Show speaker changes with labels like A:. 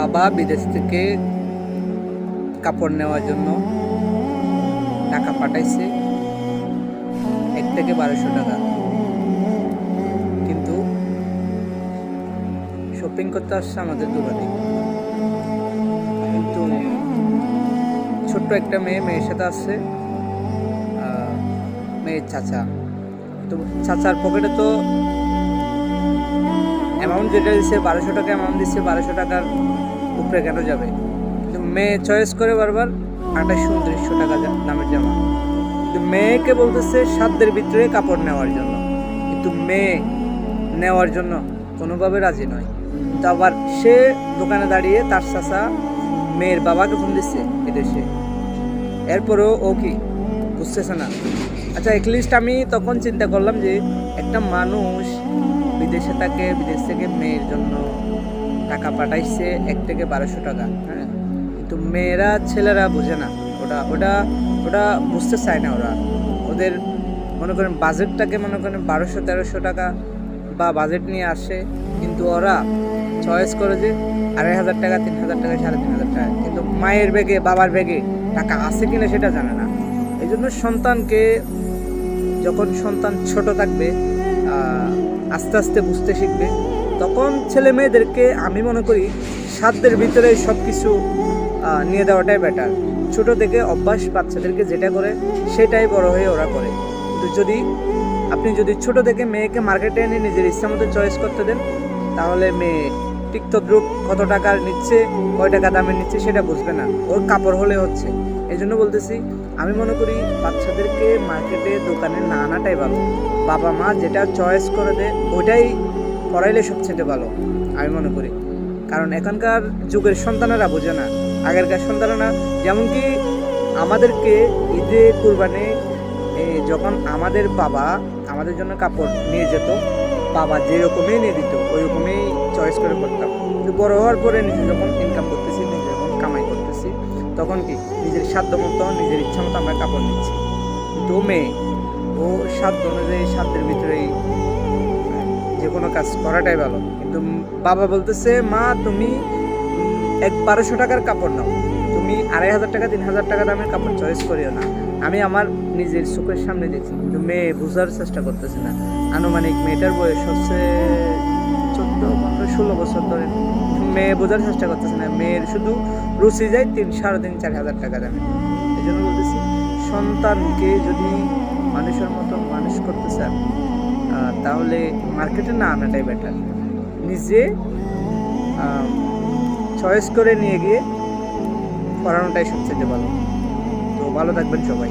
A: বাবা বিদেশ থেকে কাপড় নেওয়ার জন্য টাকা পাঠাইছে 1 থেকে 1200 টাকা, কিন্তু শপিং করতে আসছে আমাদের দোকানে। কিন্তু ছোট্ট একটা মেয়ের সাথে আসছে, মেয়ের চাচা। তো চাচার পকেটে তো অ্যামাউন্ট যেটা দিচ্ছে 1200 টাকা অ্যামাউন্ট দিচ্ছে, 1200 টাকার উপরে কেন যাবে? কিন্তু মেয়ে চয়েস করে বারবার 2800-2900 টাকা দামের জামা। কিন্তু মেয়েকে বলতেছে সাধ্যের ভিতরে কাপড় নেওয়ার জন্য, কিন্তু মেয়ে নেওয়ার জন্য কোনোভাবে রাজি নয়। কিন্তু আবার সে দোকানে দাঁড়িয়ে তার চাচা মেয়ের বাবাকে ফোন দিচ্ছে এদেশে, এরপরেও ও কি বুঝতেছে না। আচ্ছা, অ্যাটলিস্ট আমি তখন চিন্তা করলাম যে একটা মানুষ বিদেশে থাকে, বিদেশ থেকে মেয়ের জন্য টাকা পাঠাইছে 1 থেকে 1200 টাকা, হ্যাঁ, কিন্তু মেয়েরা ছেলেরা বোঝে না, ওটা ওটা ওটা বুঝতে চায় না। ওদের মনে করেন বাজেটটাকে মনে করেন 1200-1300 টাকা বা বাজেট নিয়ে আসে, কিন্তু ওরা চয়েস করে যে 2500 টাকা, 3000 টাকা, 3500 টাকা, কিন্তু মায়ের ব্যাগে বাবার ব্যাগে টাকা আছে কিনা সেটা জানে না। এই জন্য সন্তানকে, যখন সন্তান ছোট থাকবে, আস্তে আস্তে বুঝতে শিখবে, তখন ছেলে মেয়েদেরকে আমি মনে করি সাধ্যের ভিতরে সব কিছু নিয়ে দেওয়াটাই বেটার। ছোট থেকে অভ্যাস বাচ্চাদেরকে যেটা করে সেটাই বড় হয়ে ওরা করে। কিন্তু আপনি যদি ছোট থেকে মেয়েকে মার্কেটে এনে নিজের ইচ্ছা মতো চয়েস করতে দেন, তাহলে মেয়ে টিকতদ্রুপ কত টাকার নিচ্ছে, কয় টাকা দামের নিচ্ছে সেটা বুঝবে না, ওর কাপড় হলে হচ্ছে। এই জন্য বলতেছি, আমি মনে করি বাচ্চাদেরকে মার্কেটে দোকানে না আনাটাই ভালো। বাবা মা যেটা চয়েস করে দেয় ওইটাই পড়াইলে সবচেয়ে ভালো আমি মনে করি। কারণ এখনকার যুগের সন্তানেরা বোঝে না, আগেরকার সন্তানেরা যেমন কি আমাদেরকে ঈদে কুরবানি যখন আমাদের বাবা আমাদের জন্য কাপড় নিয়ে যেত, বাবা যেরকমই নিয়ে দিত ওই রকমই চয়েস করে করতাম। কিন্তু বড় হওয়ার পরে নিজে যখন ইনকাম করতেছি, নিজে যখন কামাই করতেছি, তখন কি নিজের সাধ্য মতো নিজের ইচ্ছা মতো আমরা কাপড় নিচ্ছি। কিন্তু মেয়ে ও সাধ্য অনুযায়ী সাধ্যের ভিতরেই যে কোনো কাজ করাটাই ভালো। কিন্তু বাবা বলতেছে, মা তুমি 1200 টাকার কাপড় নাও, তুমি 2500 টাকা 3000 টাকা দামের কাপড় চয়েস করিও না। আমি আমার নিজের চোখের সামনে দেখছি, কিন্তু মেয়ে বোঝার চেষ্টা করতেছে না। আনুমানিক মেয়েটার বয়স হচ্ছে 14-15-16 বছর ধরে, মেয়ে বোঝার চেষ্টা করতেছে না। মেয়ের শুধু রুচি যায় 3,500-4,000 টাকা দামে। এই জন্য বলতেছি, সন্তানকে যদি মানুষের মতো মানুষ করতে চান, তাহলে মার্কেটে না আনাটাই বেটার। নিজে চয়েস করে নিয়ে গিয়ে পড়ানোটাই সবচেয়ে ভালো। তো ভালো থাকবেন সবাই।